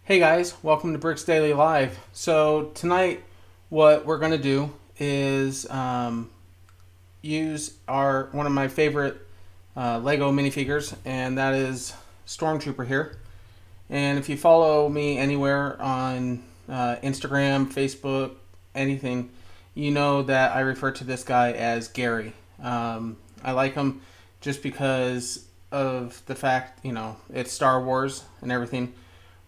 Hey guys, welcome to BricksDaily Live. So tonight what we're going to do is use one of my favorite Lego minifigures, and that is Stormtrooper here. And if you follow me anywhere on Instagram, Facebook, anything, you know that I refer to this guy as Gary. I like him just because of the fact, it's Star Wars and everything.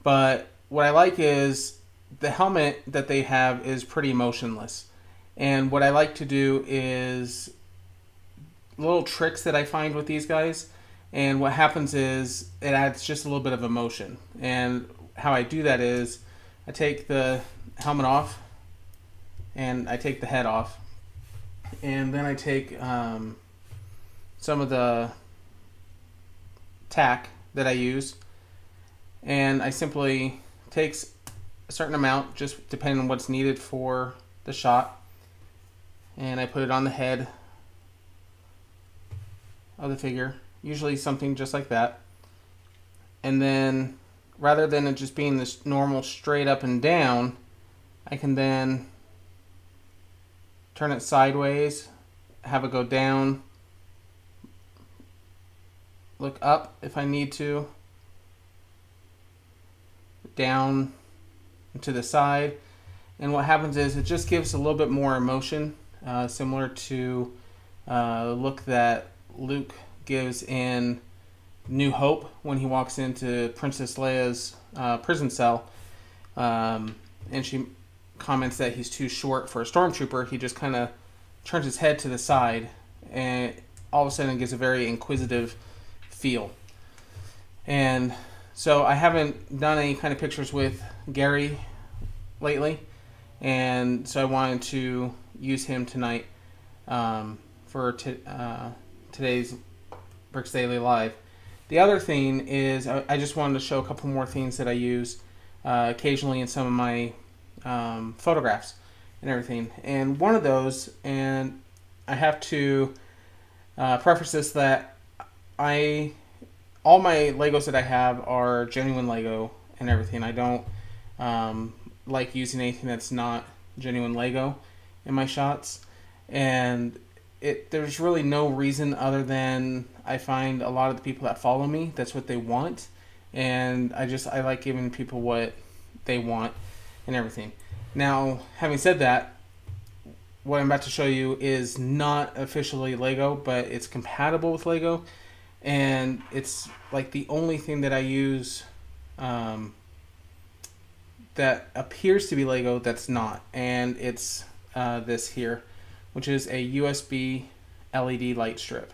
But what I like is the helmet that they have is pretty motionless. And what I like to do is little tricks that I find with these guys. And what happens is it adds just a little bit of emotion. And how I do that is I take the helmet off and I take the head off. And then I take some of the tack that I use, and I simply take a certain amount, just depending on what's needed for the shot, and I put it on the head of the figure, usually something just like that. And then rather than it just being this normal straight up and down, I can then turn it sideways, have it go down, look up if I need to, down and to the side. And what happens is it just gives a little bit more emotion, similar to the look that Luke gives in New Hope when he walks into Princess Leia's prison cell, and she comments that he's too short for a stormtrooper. He just kind of turns his head to the side, and all of a sudden it gives a very inquisitive feel. And so I haven't done any kind of pictures with Gary lately, and so I wanted to use him tonight for today's BricksDaily Live. The other thing is I just wanted to show a couple more things that I use occasionally in some of my photographs and everything. And one of those, and I have to preface this, that all my Legos that I have are genuine Lego and everything. I don't like using anything that's not genuine Lego in my shots. And there's really no reason other than I find a lot of the people that follow me, that's what they want. And I like giving people what they want and everything. Now, having said that, what I'm about to show you is not officially Lego, but it's compatible with Lego. And it's like the only thing that I use that appears to be Lego that's not. And it's this here, which is a USB LED light strip.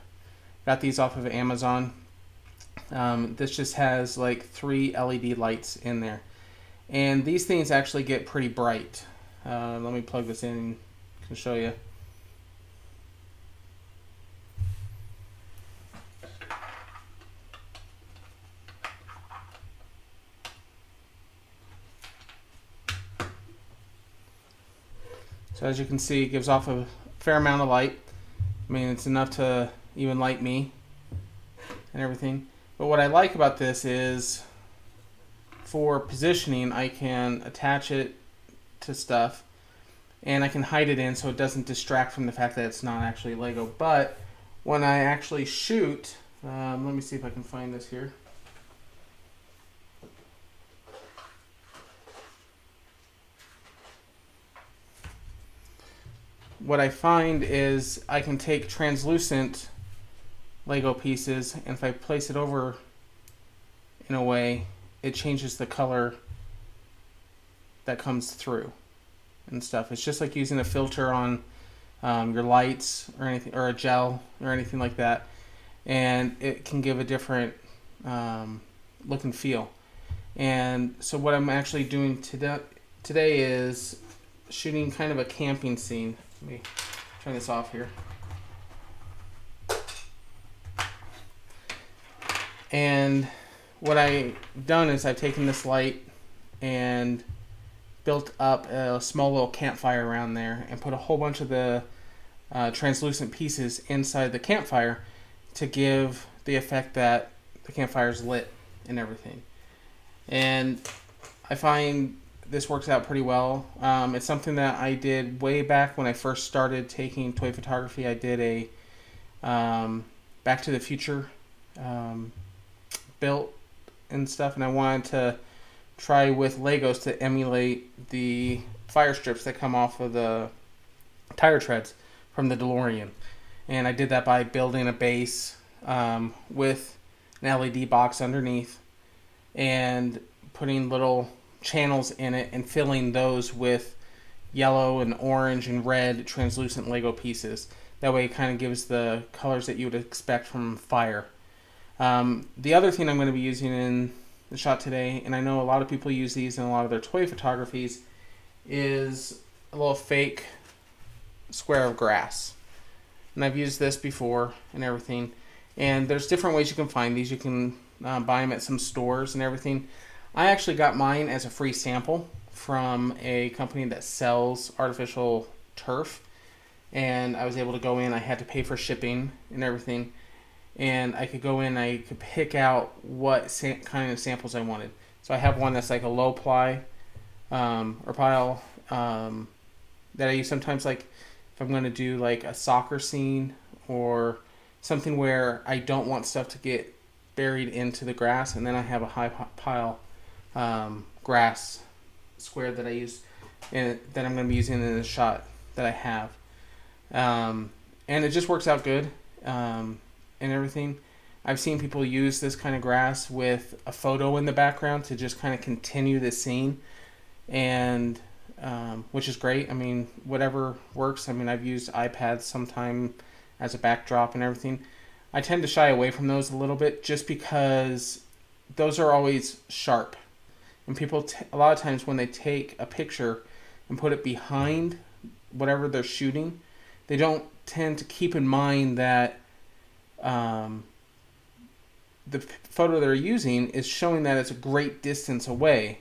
Got these off of Amazon. This just has like 3 LED lights in there. And these things actually get pretty bright. Let me plug this in and I can show you. So as you can see, it gives off a fair amount of light. I mean, it's enough to even light me and everything. But what I like about this is, for positioning, I can attach it to stuff and I can hide it in so it doesn't distract from the fact that it's not actually Lego. But when I actually shoot, let me see if I can find this here. What I find is I can take translucent Lego pieces, and if I place it over in a way, it changes the color that comes through and stuff. It's just like using a filter on your lights or anything, or a gel or anything like that, and it can give a different look and feel. And so what I'm actually doing today is shooting kind of a camping scene. Let me turn this off here. And what I've done is I've taken this light and built up a small little campfire around there and put a whole bunch of the translucent pieces inside the campfire to give the effect that the campfire is lit and everything. And I find this works out pretty well. It's something that I did way back when I first started taking toy photography. I did a Back to the Future built and stuff, and I wanted to try with Legos to emulate the fire strips that come off of the tire treads from the DeLorean. And I did that by building a base with an LED box underneath and putting little channels in it and filling those with yellow and orange and red translucent Lego pieces. That way it kind of gives the colors that you would expect from fire. The other thing I'm going to be using in the shot today, and I know a lot of people use these in a lot of their toy photographies, is a little fake square of grass. And I've used this before and everything. And there's different ways you can find these. You can buy them at some stores and everything. I actually got mine as a free sample from a company that sells artificial turf. And I was able to go in. I had to pay for shipping and everything. And I could go in, I could pick out what kind of samples I wanted. So I have one that's like a low ply or pile that I use sometimes, like if I'm going to do like a soccer scene or something where I don't want stuff to get buried into the grass. And then I have a high pile grass square that I use and that I'm going to be using in the shot that I have. And it just works out good. And everything. I've seen people use this kind of grass with a photo in the background to just kind of continue the scene, and which is great. I mean, whatever works. I mean, I've used iPads sometime as a backdrop and everything. I tend to shy away from those a little bit just because those are always sharp, and people a lot of times when they take a picture and put it behind whatever they're shooting, they don't tend to keep in mind that the photo they're using is showing that it's a great distance away,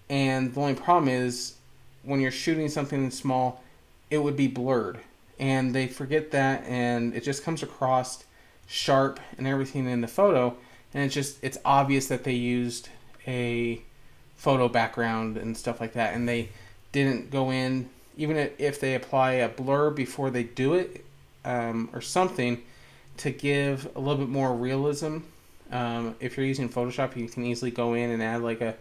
and the only problem is when you're shooting something small, it would be blurred, and they forget that, and it just comes across sharp and everything in the photo, and it's obvious that they used a photo background and stuff like that, and they didn't go in, even if they apply a blur before they do it or something, to give a little bit more realism. If you're using Photoshop, you can easily go in and add like a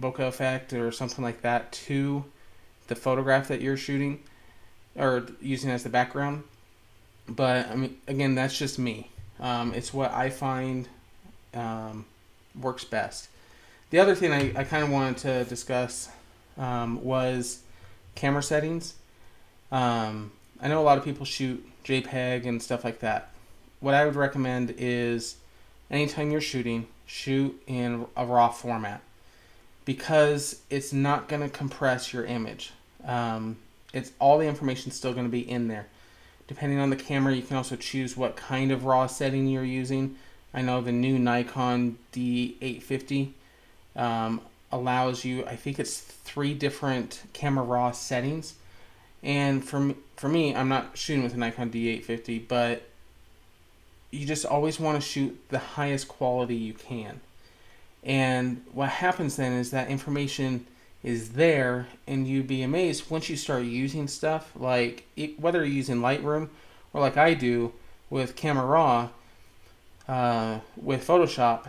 bokeh effect or something like that to the photograph that you're shooting or using as the background. But I mean, again, that's just me. It's what I find works best. The other thing I kind of wanted to discuss was camera settings. I know a lot of people shoot JPEG and stuff like that. What I would recommend is anytime you're shooting, shoot in a RAW format, because it's not going to compress your image. It's all the information still going to be in there. Depending on the camera, you can also choose what kind of RAW setting you're using. I know the new Nikon D50 allows you, I think it's 3 different camera RAW settings. And for me, I'm not shooting with a Nikon D850, but you just always want to shoot the highest quality you can. And what happens then is that information is there, and you'd be amazed once you start using stuff, like whether you're using Lightroom or like I do with Camera Raw, with Photoshop,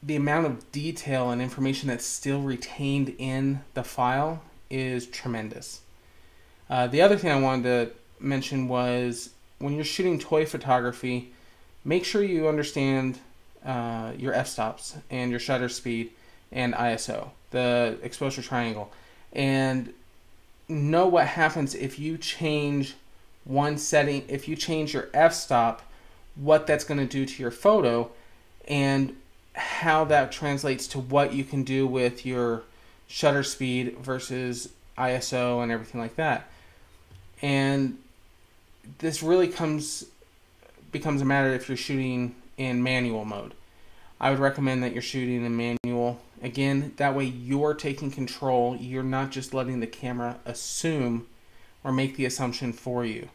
the amount of detail and information that's still retained in the file is tremendous. The other thing I wanted to mention was when you're shooting toy photography, make sure you understand your f-stops and your shutter speed and ISO, the exposure triangle, and know what happens if you change one setting, if you change your f-stop, what that's going to do to your photo and how that translates to what you can do with your shutter speed versus ISO and everything like that. And this really becomes a matter if you're shooting in manual mode. I would recommend that you're shooting in manual. Again, that way you're taking control. You're not just letting the camera assume or make the assumption for you.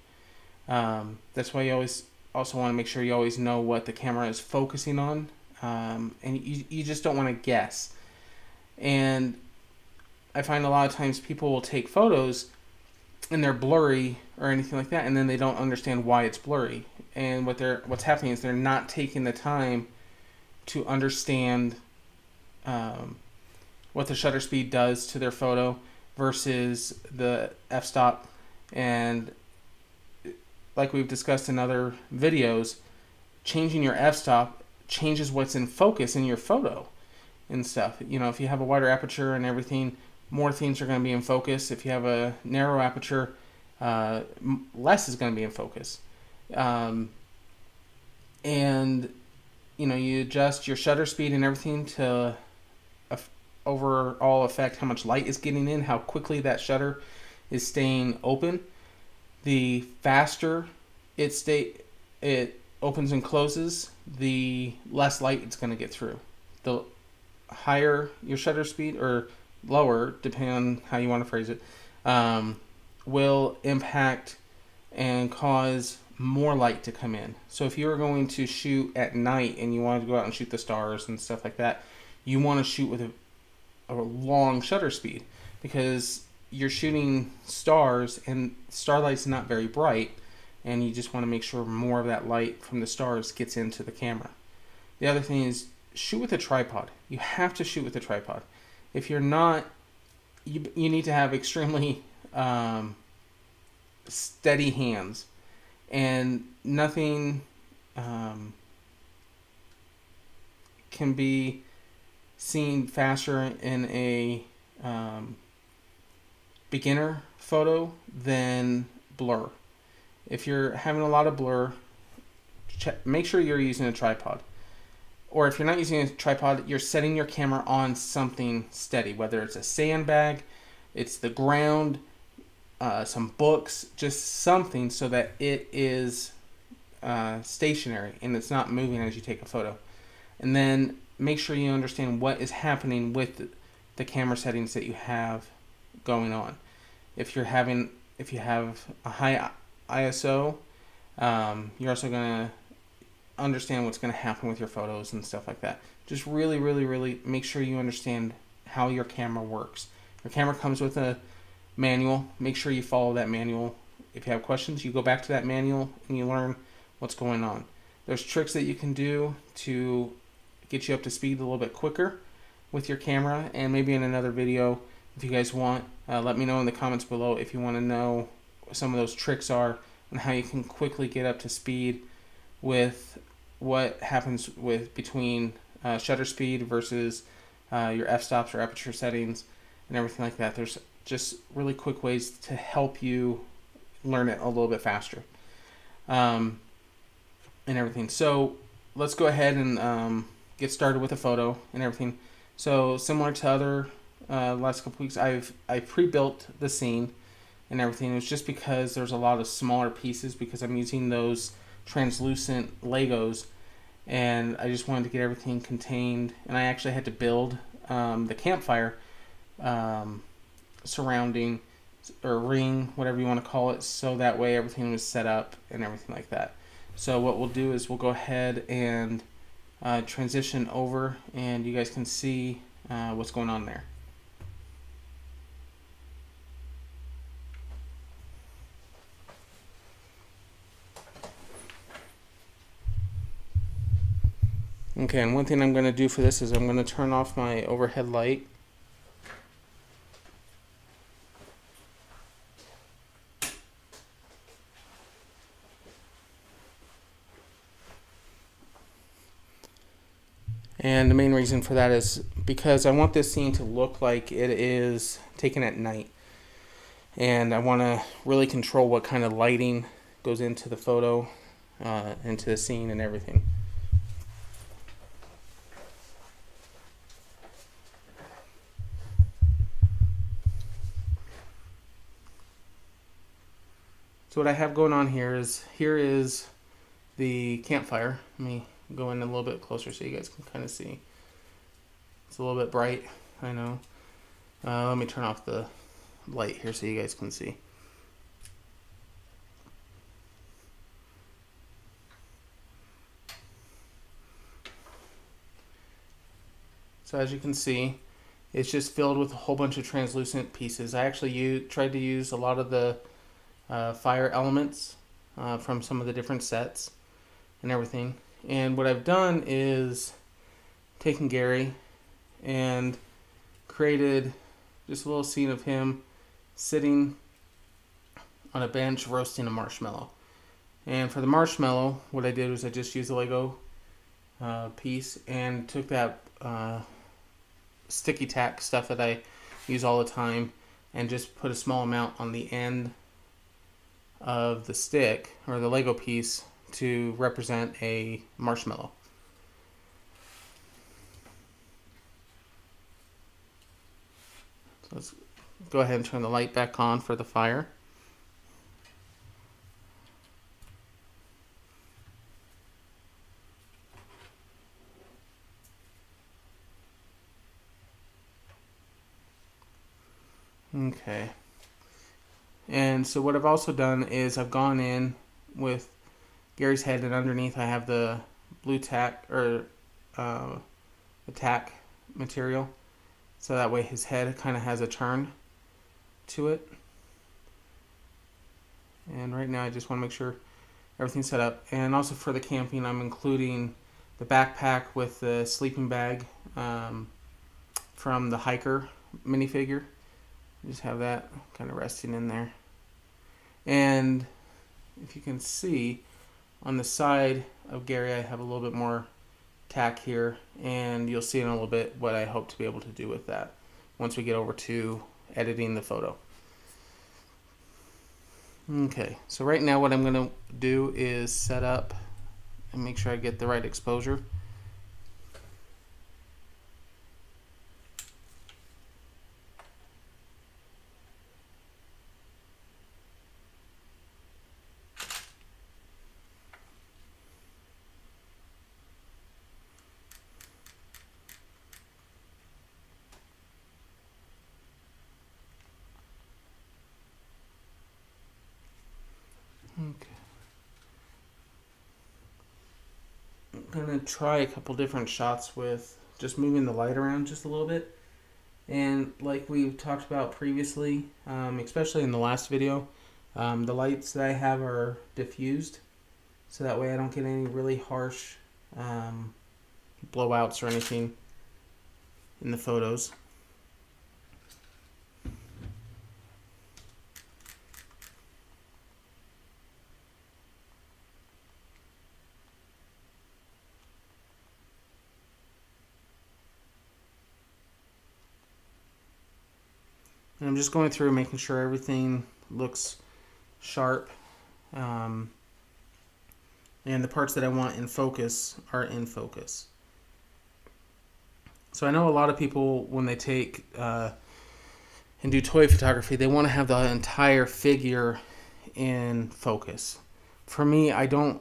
That's why you always also want to make sure you always know what the camera is focusing on. And you just don't want to guess. And I find a lot of times people will take photos and they're blurry or anything like that, and then they don't understand why it's blurry. And what's happening is they're not taking the time to understand what the shutter speed does to their photo versus the f-stop. And like we've discussed in other videos, changing your f-stop changes what's in focus in your photo and stuff. You know, if you have a wider aperture and everything, more things are going to be in focus. If you have a narrow aperture, less is going to be in focus. And you know, you adjust your shutter speed and everything to overall affect how much light is getting in, how quickly that shutter is staying open. The faster it opens and closes, the less light it's going to get through. The higher your shutter speed, or lower, depending on how you want to phrase it, will impact and cause more light to come in. So if you were going to shoot at night and you wanted to go out and shoot the stars and stuff like that, you want to shoot with a long shutter speed, because you're shooting stars and starlight's not very bright, and you just want to make sure more of that light from the stars gets into the camera. The other thing is, shoot with a tripod. You have to shoot with a tripod. If you're not, you need to have extremely steady hands, and nothing can be seen faster in a beginner photo than blur. If you're having a lot of blur, make sure you're using a tripod. Or if you're not using a tripod, you're setting your camera on something steady, whether it's a sandbag, it's the ground, some books, just something so that it is stationary and it's not moving as you take a photo. And then make sure you understand what is happening with the camera settings that you have going on. If you have a high ISO, you're also going to understand what's going to happen with your photos and stuff like that. Just really make sure you understand how your camera works. Your camera comes with a manual. Make sure you follow that manual. If you have questions, you go back to that manual and you learn what's going on. There's tricks that you can do to get you up to speed a little bit quicker with your camera, and maybe in another video, if you guys want, let me know in the comments below if you want to know what some of those tricks are and how you can quickly get up to speed with what happens between shutter speed versus your f-stops or aperture settings and everything like that. There's just really quick ways to help you learn it a little bit faster and everything. So let's go ahead and get started with a photo and everything. So similar to other last couple weeks, I pre-built the scene and everything. It was just because there's a lot of smaller pieces, because I'm using those translucent Legos, and I just wanted to get everything contained. And I actually had to build the campfire surrounding, or ring, whatever you want to call it, so that way everything was set up and everything like that. So what we'll do is we'll go ahead and transition over, and you guys can see what's going on there. Okay, and one thing I'm going to do for this is I'm going to turn off my overhead light. And the main reason for that is because I want this scene to look like it is taken at night. And I want to really control what kind of lighting goes into the photo, into the scene and everything. So what I have going on here is the campfire. Let me go in a little bit closer so you guys can kind of see. It's a little bit bright, I know. Let me turn off the light here so you guys can see. So as you can see, it's just filled with a whole bunch of translucent pieces. I actually tried to use a lot of the fire elements from some of the different sets and everything. And what I've done is taken Gary and created just a little scene of him sitting on a bench roasting a marshmallow. And for the marshmallow, what I did was I just used a Lego piece and took that sticky tack stuff that I use all the time and just put a small amount on the end of the stick or the Lego piece to represent a marshmallow. So let's go ahead and turn the light back on for the fire. Okay. And so what I've also done is I've gone in with Gary's head, and underneath I have the blue tack or the tack material, so that way his head kind of has a turn to it. And right now I just want to make sure everything's set up. And also for the camping, I'm including the backpack with the sleeping bag from the hiker minifigure. Just have that kind of resting in there. And if you can see on the side of Gary, I have a little bit more tack here, and you'll see in a little bit what I hope to be able to do with that once we get over to editing the photo. Okay, so right now what I'm going to do is set up and make sure I get the right exposure. Okay. I'm going to try a couple different shots with just moving the light around just a little bit. And like we've talked about previously, especially in the last video, the lights that I have are diffused, so that way I don't get any really harsh blowouts or anything in the photos. And I'm just going through making sure everything looks sharp, and the parts that I want in focus are in focus. So I know a lot of people, when they take and do toy photography, they want to have the entire figure in focus. For me, I don't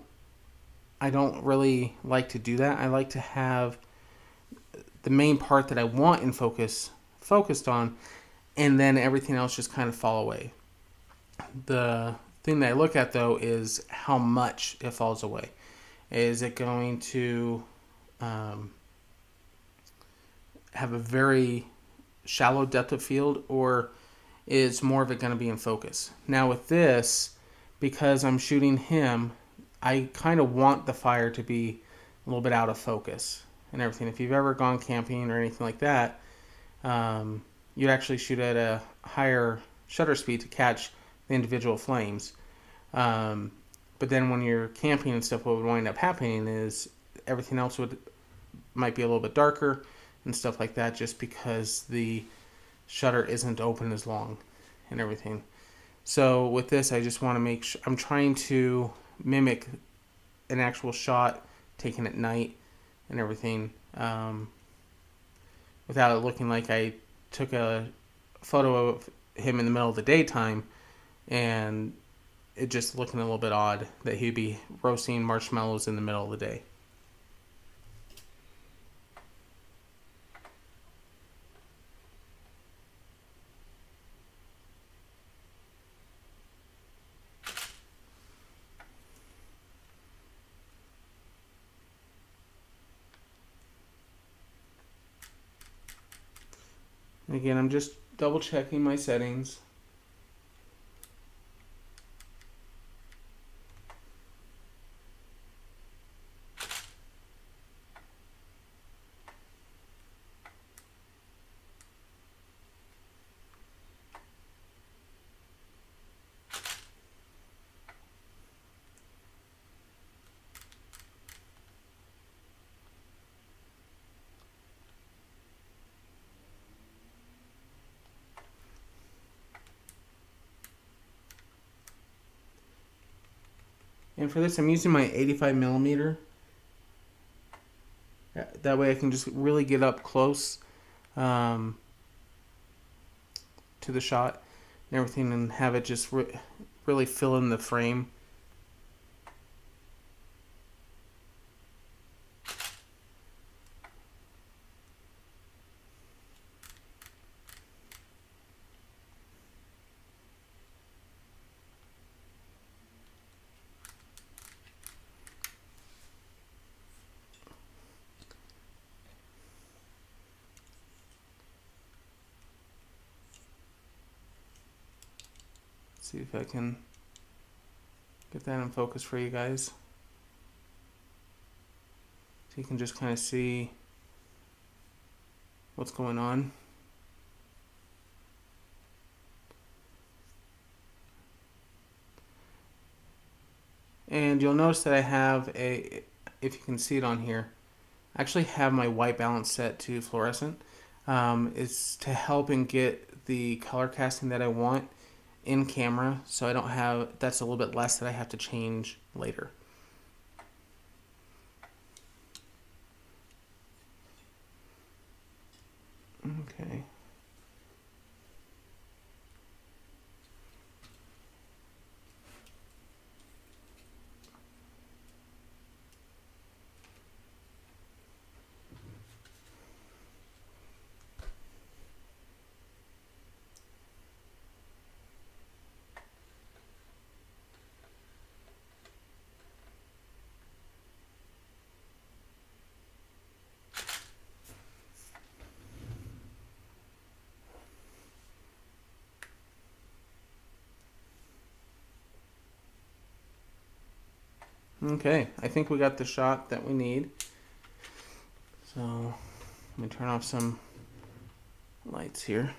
really like to do that. I like to have the main part that I want in focus focused on, and then everything else just kind of fall away. The thing that I look at, though, is how much it falls away. Is it going to have a very shallow depth of field, or is more of it going to be in focus? Now with this, because I'm shooting him, I kind of want the fire to be a little bit out of focus and everything. If you've ever gone camping or anything like that, you'd actually shoot at a higher shutter speed to catch the individual flames. But then when you're camping and stuff, what would wind up happening is everything else might be a little bit darker and stuff like that, just because the shutter isn't open as long and everything. So with this, I just want to make sure I'm trying to mimic an actual shot taken at night and everything, without it looking like I took a photo of him in the middle of the daytime and it just looking a little bit odd that he'd be roasting marshmallows in the middle of the day. And again, I'm just double checking my settings. And for this, I'm using my 85 millimeter. That way I can just really get up close to the shot and everything and have it just really fill in the frame. See if I can get that in focus for you guys. So you can just kind of see what's going on. And you'll notice that I have if you can see it on here, I actually have my white balance set to fluorescent. It's to help and get the color casting that I want in camera, so I don't have, that's a little bit less that I have to change later. Okay. Okay, I think we got the shot that we need. So let me turn off some lights here.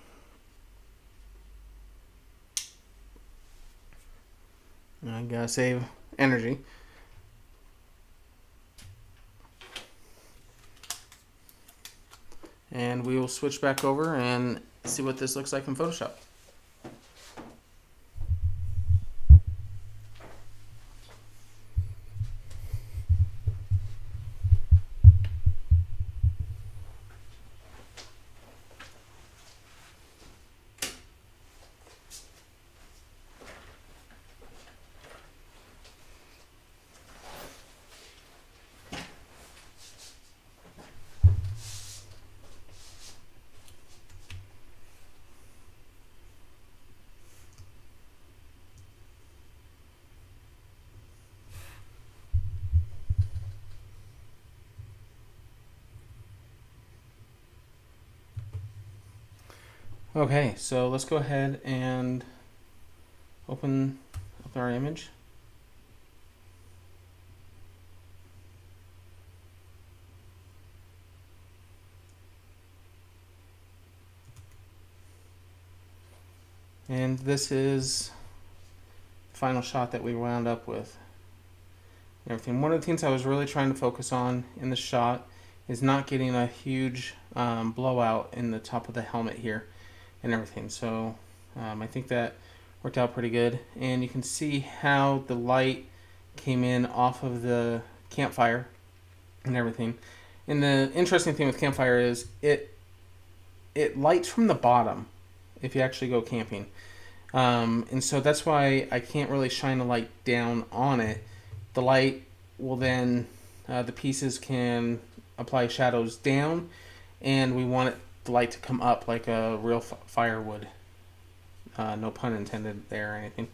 I gotta save energy. And we will switch back over and see what this looks like in Photoshop. Okay, so let's go ahead and open up our image. And this is the final shot that we wound up with. Everything. One of the things I was really trying to focus on in the shot is not getting a huge blowout in the top of the helmet here and everything. So I think that worked out pretty good. And you can see how the light came in off of the campfire and everything. And the interesting thing with campfire is it lights from the bottom if you actually go camping. And so that's why I can't really shine a light down on it. The light will then, the pieces can apply shadows down, and we want the light to come up like a real fire would. No pun intended there or anything.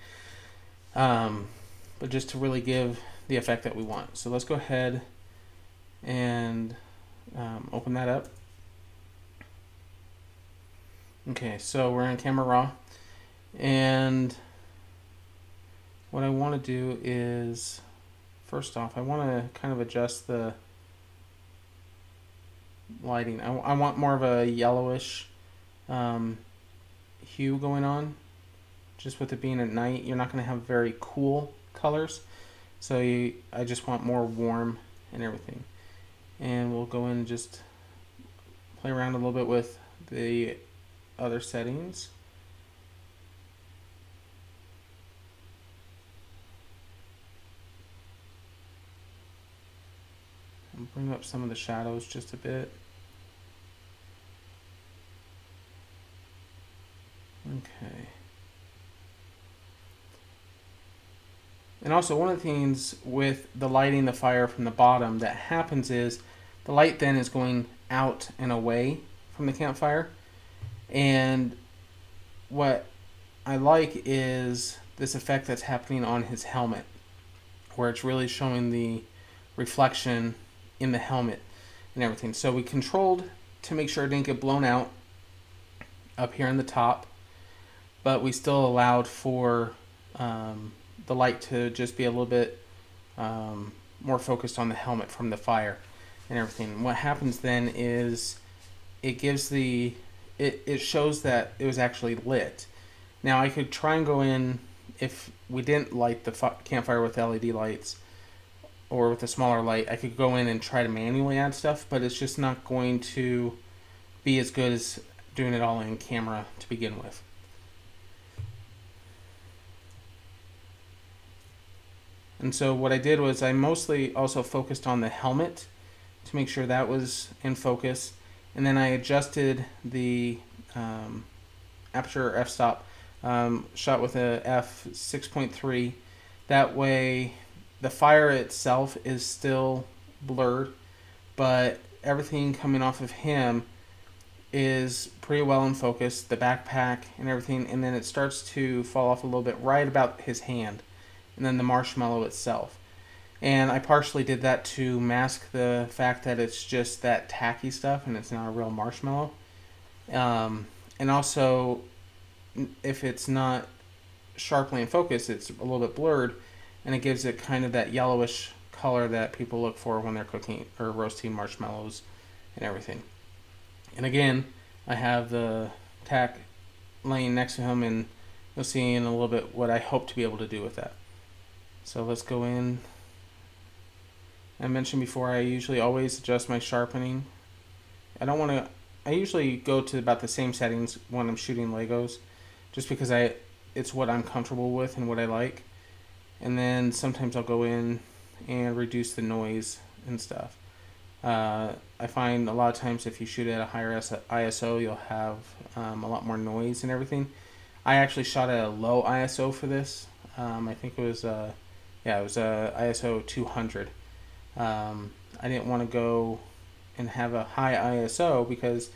But just to really give the effect that we want. So let's go ahead and open that up. Okay, so we're in Camera Raw, and what I want to do is, first off, I want to kind of adjust the lighting. I want more of a yellowish hue going on. Just with it being at night, you're not going to have very cool colors, so I just want more warm and everything. And we'll go in and just play around a little bit with the other settings. And bring up some of the shadows just a bit. Okay. And also, one of the things with the lighting the fire from the bottom that happens is the light then is going out and away from the campfire. And what I like is this effect that's happening on his helmet, where it's really showing the reflection in the helmet and everything. So we controlled to make sure it didn't get blown out up here on the top, but we still allowed for the light to just be a little bit more focused on the helmet from the fire and everything. What happens then is it gives it shows that it was actually lit. Now I could try and go in, if we didn't light the campfire with LED lights or with a smaller light, I could go in and try to manually add stuff, but it's just not going to be as good as doing it all in camera to begin with. And so what I did was I mostly also focused on the helmet to make sure that was in focus. And then I adjusted the aperture f-stop, shot with a f6.3. That way the fire itself is still blurred, but everything coming off of him is pretty well in focus, the backpack and everything, and then it starts to fall off a little bit right about his hand, and then the marshmallow itself. And I partially did that to mask the fact that it's just that tacky stuff and it's not a real marshmallow. And also, if it's not sharply in focus, it's a little bit blurred, and it gives it kind of that yellowish color that people look for when they're cooking or roasting marshmallows and everything. And again, I have the tack laying next to him, and you'll see in a little bit what I hope to be able to do with that. So let's go in. I mentioned before, I usually always adjust my sharpening. I usually go to about the same settings when I'm shooting Legos, just because it's what I'm comfortable with and what I like. And then sometimes I'll go in and reduce the noise and stuff. I find a lot of times if you shoot at a higher ISO, you'll have a lot more noise and everything. I actually shot at a low ISO for this. I think it was it was ISO 200. I didn't want to go and have a high ISO because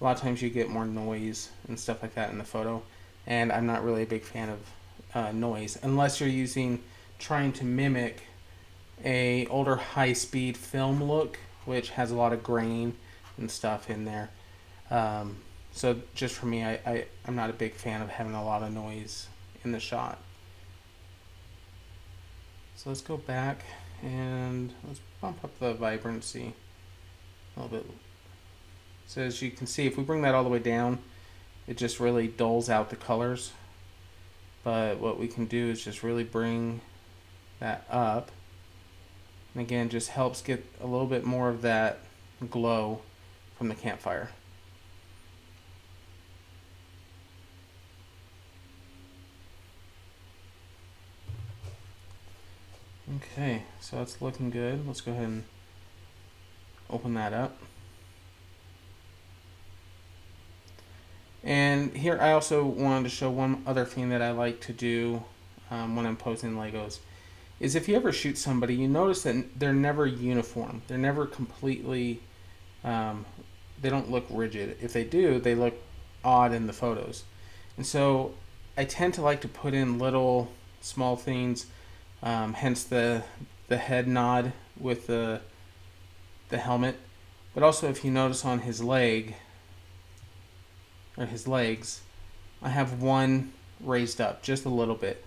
a lot of times you get more noise and stuff like that in the photo, and I'm not really a big fan of noise unless you're trying to mimic a older high-speed film look, which has a lot of grain and stuff in there. So just for me, I'm not a big fan of having a lot of noise in the shot. So let's go back and let's bump up the vibrancy a little bit. So as you can see, if we bring that all the way down, it just really dulls out the colors. But what we can do is just really bring that up. And again, just helps get a little bit more of that glow from the campfire. Okay, so that's looking good. Let's go ahead and open that up. And here I also wanted to show one other thing that I like to do when I'm posing Legos. Is if you ever shoot somebody, you notice that they're never uniform. They're never completely, they don't look rigid. If they do, they look odd in the photos. And so I tend to like to put in little small things, hence the head nod with the helmet. But also if you notice on his leg, or his legs, I have one raised up just a little bit.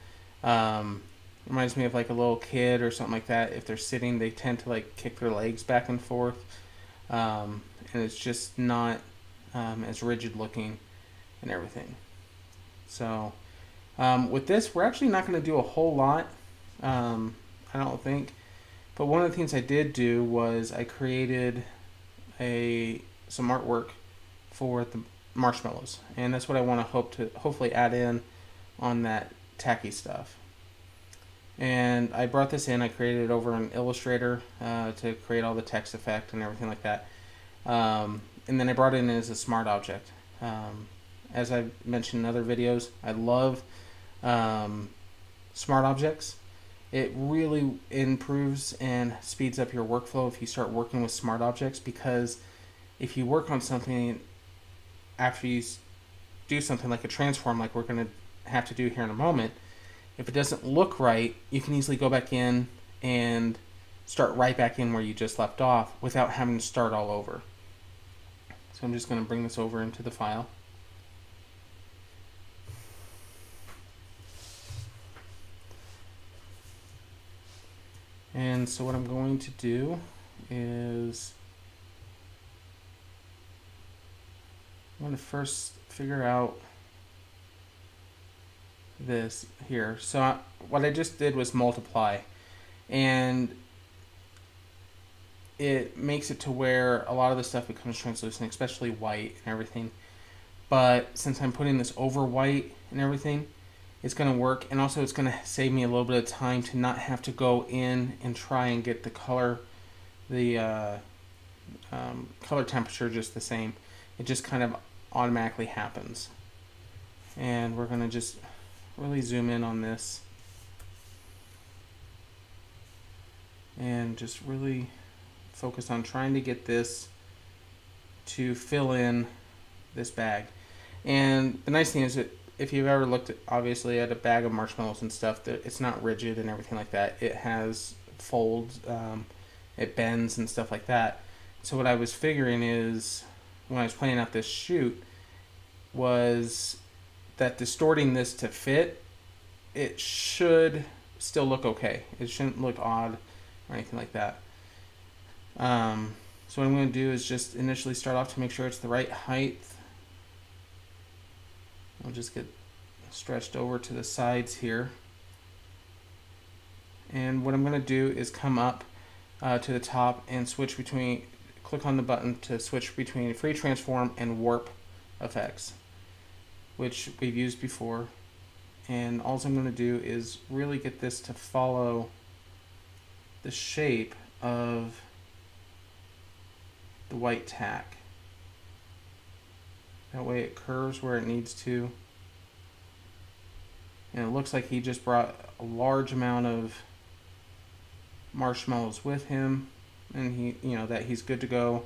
Reminds me of like a little kid or something like that. If they're sitting, they tend to like kick their legs back and forth, and it's just not as rigid looking and everything. So with this, we're actually not going to do a whole lot, I don't think. But one of the things I did do was I created some artwork for the marshmallows, and that's what I want to hopefully add in on that tacky stuff. And I brought this in, I created it over in Illustrator to create all the text effect and everything like that. And then I brought it in as a smart object. As I've mentioned in other videos, I love smart objects. It really improves and speeds up your workflow if you start working with smart objects, because if you work on something after you do something like a transform, like we're going to have to do here in a moment, if it doesn't look right, you can easily go back in and start right back in where you just left off without having to start all over. So I'm just going to bring this over into the file. And so what I'm going to do is I'm going to first figure out this here. So what I just did was multiply, and it makes it to where a lot of the stuff becomes translucent, especially white and everything. But since I'm putting this over white and everything, it's going to work, and also it's going to save me a little bit of time to not have to go in and try and get the color, the color temperature just the same. It just kind of automatically happens. And we're going to just really zoom in on this and just really focus on trying to get this to fill in this bag. And the nice thing is that if you've ever looked at, obviously, at a bag of marshmallows and stuff, it's not rigid and everything like that. It has folds, it bends and stuff like that. So what I was figuring is, when I was planning out this shoot, was that distorting this to fit, it should still look okay. It shouldn't look odd or anything like that. So what I'm going to do is just initially start off to make sure it's the right height. I'll just get stretched over to the sides here. And what I'm going to do is come up to the top and switch between, click on the button to switch between free transform and warp effects, which we've used before. And all I'm going to do is really get this to follow the shape of the white tack. That way it curves where it needs to. And it looks like he just brought a large amount of marshmallows with him, and he, you know, that he's good to go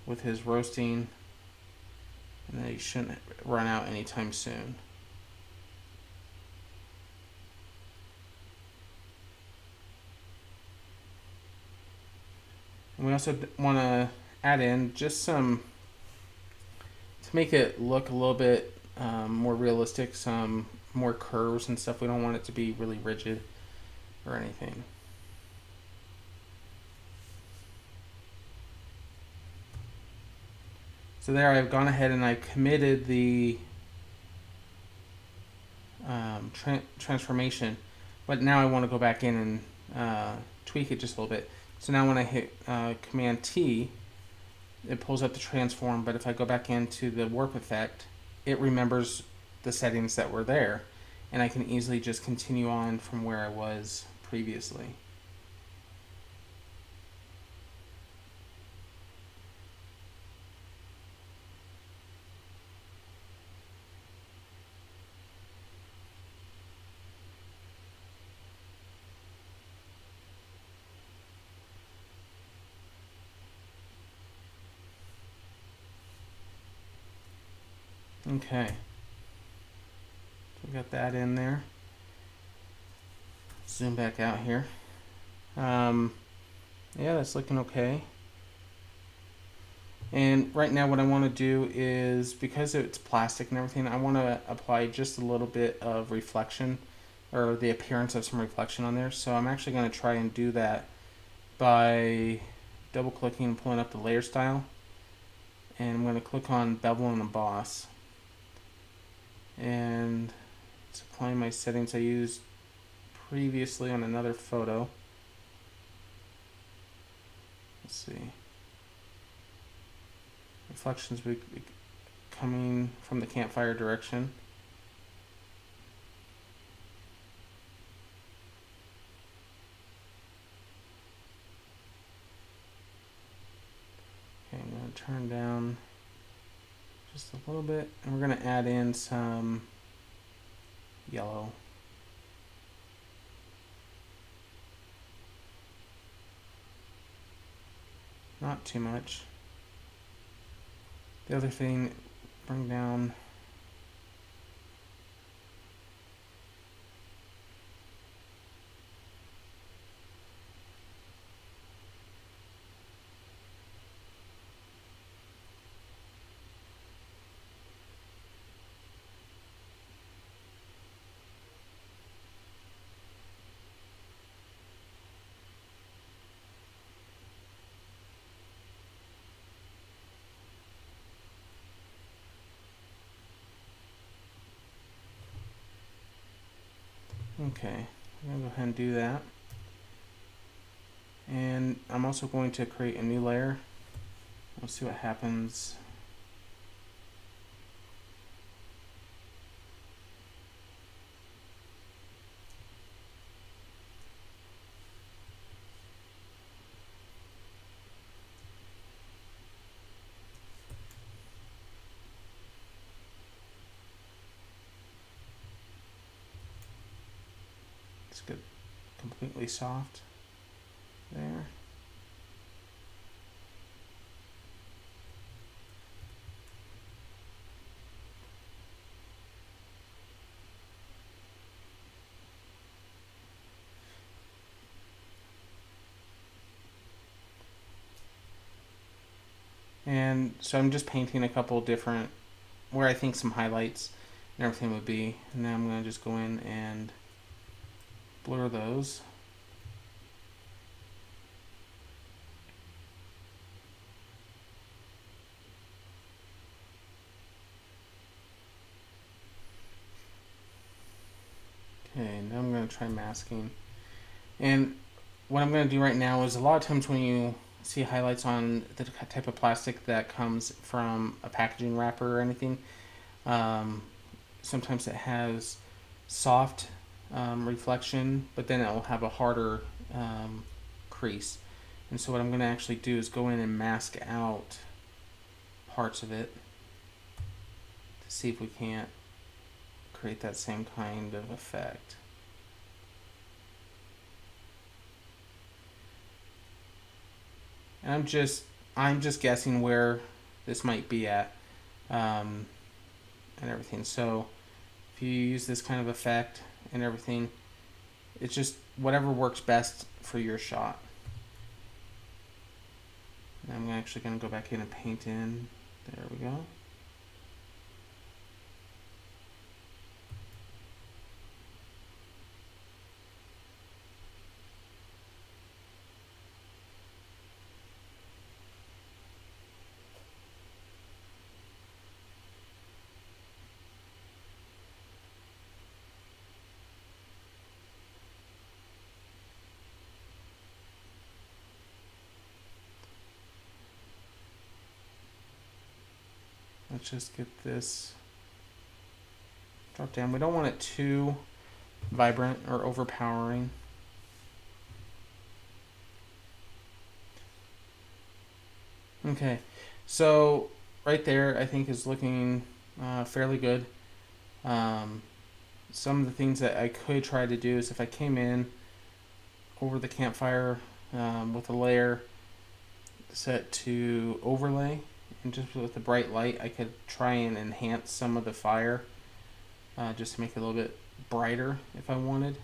with his roasting, and that he shouldn't run out anytime soon. And we also want to add in just some, to make it look a little bit more realistic, some more curves and stuff. We don't want it to be really rigid or anything. So there, I've gone ahead and I committed the transformation, but now I want to go back in and tweak it just a little bit. So now when I hit Command T, it pulls up the transform, but if I go back into the warp effect, it remembers the settings that were there, and I can easily just continue on from where I was previously. Okay, so we got that in there. Zoom back out here. Yeah, that's looking okay. And right now what I want to do is, because it's plastic and everything, I want to apply just a little bit of reflection, or the appearance of some reflection on there. So I'm actually going to try and do that by double clicking and pulling up the layer style. And I'm going to click on bevel and emboss. And it's applying my settings I used previously on another photo. Let's see. Reflections will be coming from the campfire direction. Okay, I'm going to turn down just a little bit, and we're going to add in some yellow. Not too much. The other thing, bring down okay, I'm going to go ahead and do that. And I'm also going to create a new layer. Let's see what happens. Let's get completely soft there. And so I'm just painting a couple different, where I think some highlights and everything would be. And then I'm going to just go in and blur those. Okay, now I'm going to try masking. And what I'm going to do right now is, a lot of times when you see highlights on the type of plastic that comes from a packaging wrapper or anything, sometimes it has soft reflection, but then it will have a harder crease. And so what I'm going to actually do is go in and mask out parts of it to see if we can't create that same kind of effect. And I'm just guessing where this might be at, and everything. So if you use this kind of effect and everything, it's just whatever works best for your shot. And I'm actually going to go back in and paint in. There we go. Let's just get this drop down. We don't want it too vibrant or overpowering. Okay, so right there I think is looking fairly good. Some of the things that I could try to do is, if I came in over the campfire with a layer set to overlay, and just with the bright light, I could try and enhance some of the fire, just to make it a little bit brighter if I wanted.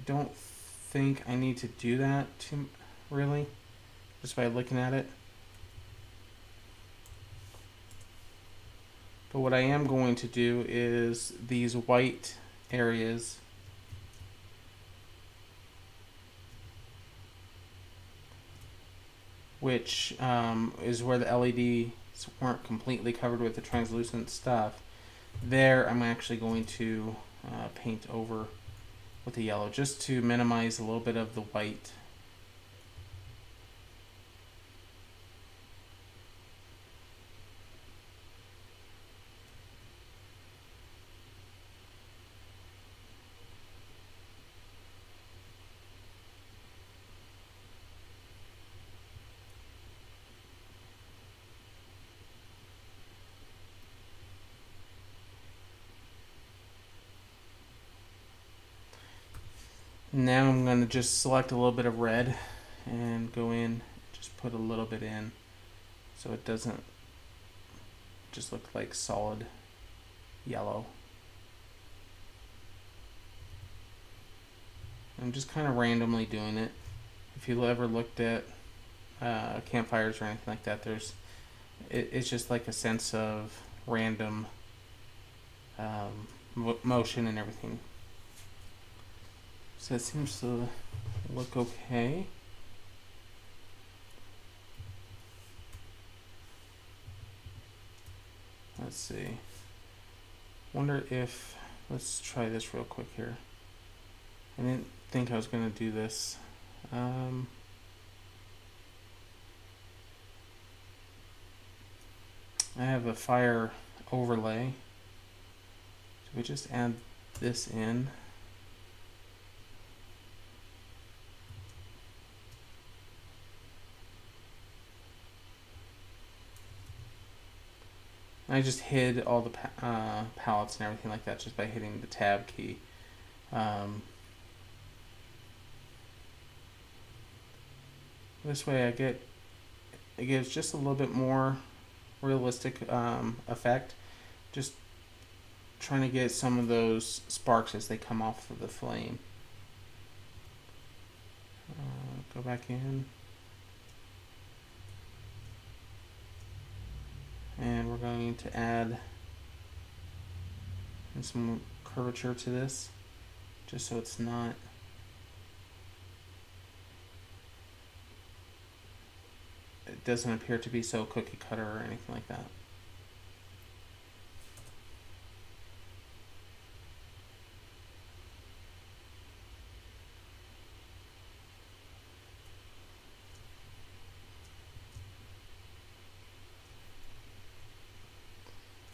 I don't think I need to do that too really, just by looking at it. But what I am going to do is these white areas, which is where the LEDs weren't completely covered with the translucent stuff. There, I'm actually going to paint over with the yellow, just to minimize a little bit of the white. Now I'm going to just select a little bit of red and go in, just put a little bit in so it doesn't just look like solid yellow. I'm just kind of randomly doing it. If you ever looked at campfires or anything like that, it's just like a sense of random motion and everything. So it seems to look okay. Let's see. Wonder if, let's try this real quick here. I didn't think I was going to do this. I have a fire overlay. So we just add this in. I just hid all the palettes and everything like that just by hitting the tab key. This way it gives just a little bit more realistic effect. Just trying to get some of those sparks as they come off of the flame. Go back in. And we're going to add some curvature to this, just so it's not it doesn't appear to be so cookie cutter or anything like that.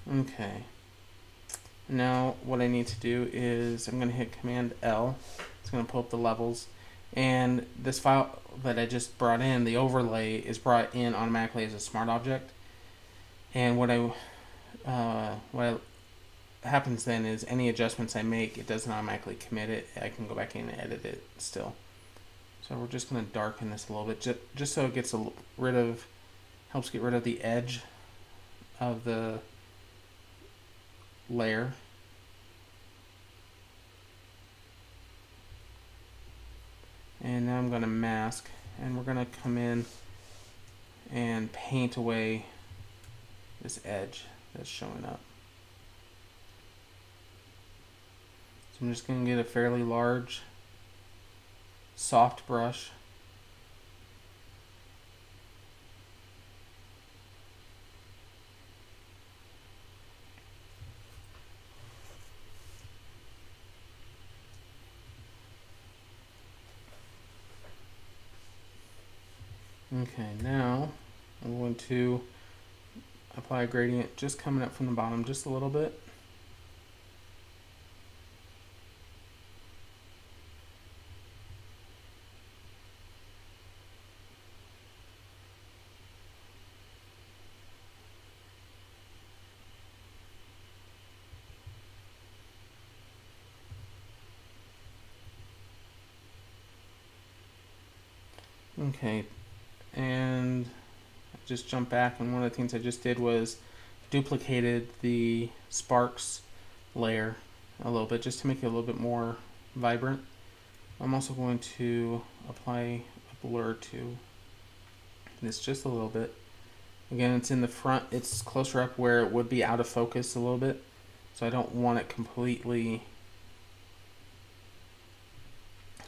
Okay, now what I need to do is I'm going to hit Command L. It's going to pull up the levels, and this file that I just brought in, the overlay, is brought in automatically as a smart object. And what happens then is any adjustments I make, it doesn't automatically commit it. I can go back in and edit it still. So we're just going to darken this a little bit, just so it gets helps get rid of the edge of the layer. And now I'm going to mask, and we're going to come in and paint away this edge that's showing up. So I'm just going to get a fairly large soft brush. Okay, now I'm going to apply a gradient just coming up from the bottom just a little bit. Okay, and just jump back, and one of the things I just did was duplicated the sparks layer a little bit just to make it a little bit more vibrant. I'm also going to apply a blur to this just a little bit. Again, it's in the front, it's closer up where it would be out of focus a little bit, so I don't want it completely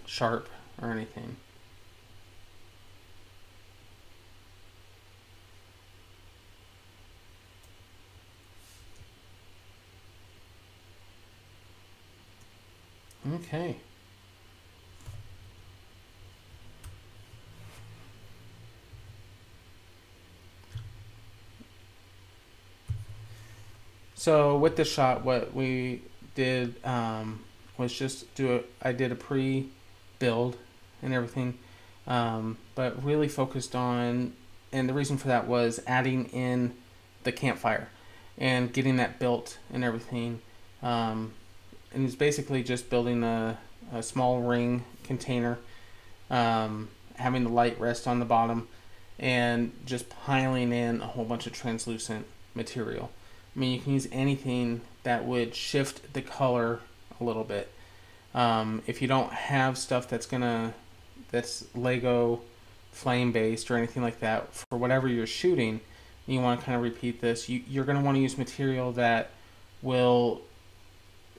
sharp or anything. Okay. So with this shot, what we did was just I did a pre-build and everything, but really focused on, and the reason for that was adding in the campfire and getting that built and everything. And it's basically just building a small ring container, having the light rest on the bottom, and just piling in a whole bunch of translucent material. I mean, you can use anything that would shift the color a little bit. If you don't have stuff that's Lego flame based or anything like that, for whatever you're shooting, you want to kind of repeat this, you're going to want to use material that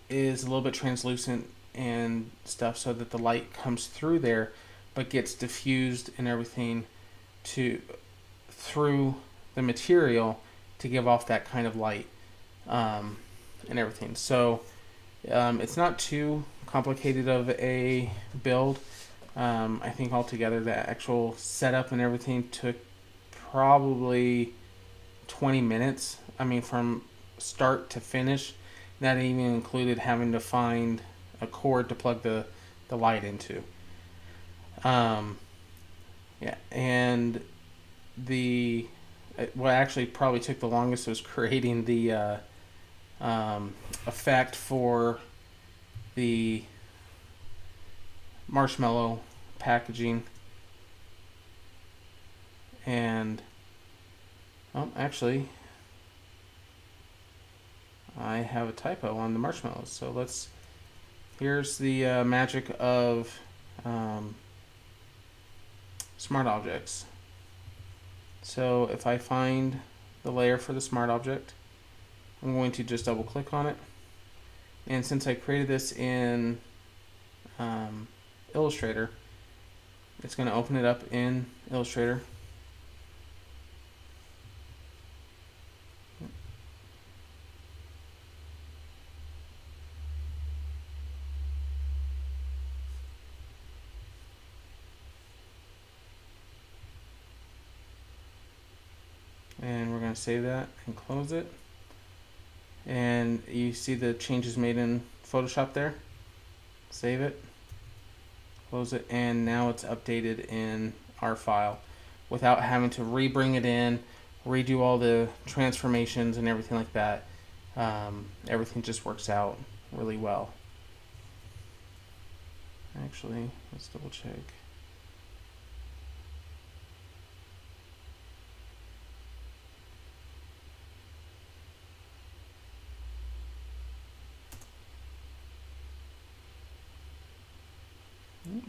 is a little bit translucent and stuff, so that the light comes through there but gets diffused and everything through the material to give off that kind of light, and everything. So it's not too complicated of a build. I think altogether the actual setup and everything took probably 20 minutes. I mean, from start to finish. That even included having to find a cord to plug the light into. Yeah, and what actually probably took the longest was creating the effect for the marshmallow packaging. And actually, I have a typo on the marshmallows. So here's the magic of smart objects. So if I find the layer for the smart object, I'm going to just double click on it. And since I created this in Illustrator, it's going to open it up in Illustrator. And we're going to save that and close it. And you see the changes made in Photoshop there. Save it, close it, and now it's updated in our file without having to bring it in, redo all the transformations and everything like that. Everything just works out really well. Actually, let's double check.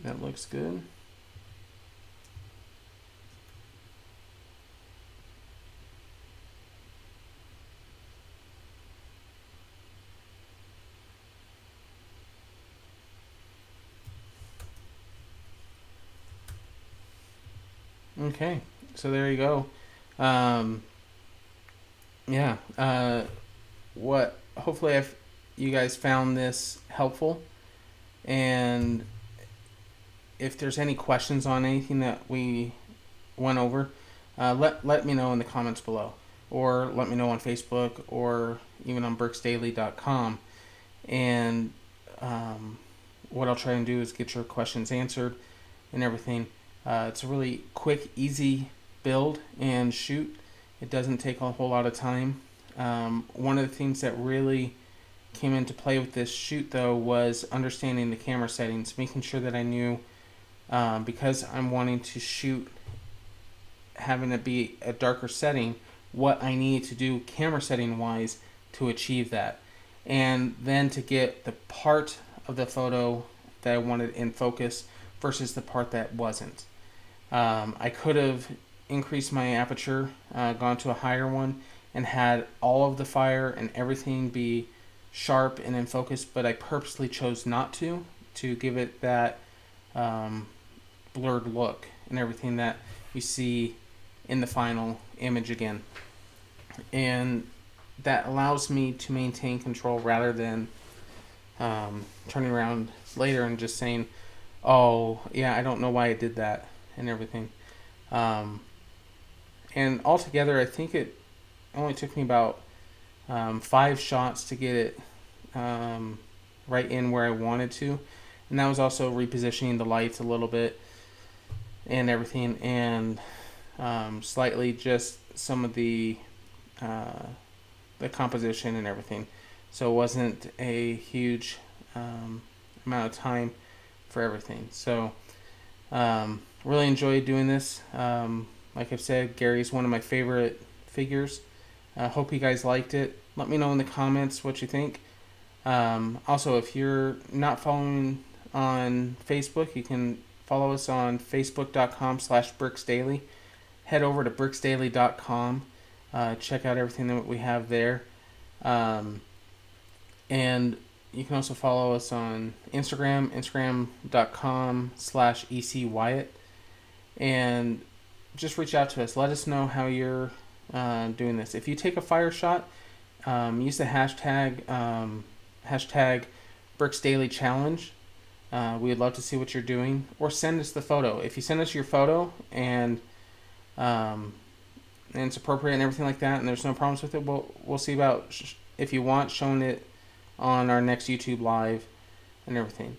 That looks good. Okay, so there you go. Yeah, hopefully you guys found this helpful, and if there's any questions on anything that we went over, let me know in the comments below, or let me know on Facebook, or even on BricksDaily.com. And what I'll try and do is get your questions answered and everything. It's a really quick, easy build and shoot. It doesn't take a whole lot of time. One of the things that really came into play with this shoot, though, was understanding the camera settings, making sure that I knew, because I'm wanting to shoot having it be a darker setting, what I need to do camera setting wise to achieve that. And then to get the part of the photo that I wanted in focus versus the part that wasn't. I could have increased my aperture, gone to a higher one, and had all of the fire and everything be sharp and in focus, but I purposely chose not to give it that blurred look and everything that you see in the final image again. And that allows me to maintain control rather than turning around later and just saying, oh yeah, I don't know why I did that and everything. And altogether, I think it only took me about 5 shots to get it right in where I wanted to. And that was also repositioning the lights a little bit and everything, and slightly just some of the composition and everything. So it wasn't a huge amount of time for everything. So really enjoyed doing this. Like I've said, Gary's one of my favorite figures. I hope you guys liked it. Let me know in the comments what you think. Also, if you're not following on Facebook, you can follow us on facebook.com/BricksDaily. Head over to BricksDaily.com. Check out everything that we have there. And you can also follow us on Instagram, instagram.com/ECWyatt. And just reach out to us. Let us know how you're doing this. If you take a fire shot, use the hashtag BricksDailyChallenge. We would love to see what you're doing. Or send us the photo. If you send us your photo and it's appropriate and everything like that, and there's no problems with it, we'll see about, if you want, showing it on our next YouTube live and everything.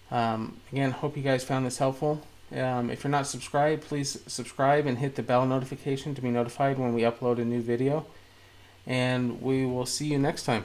Again, hope you guys found this helpful. If you're not subscribed, please subscribe and hit the bell notification to be notified when we upload a new video. And we will see you next time.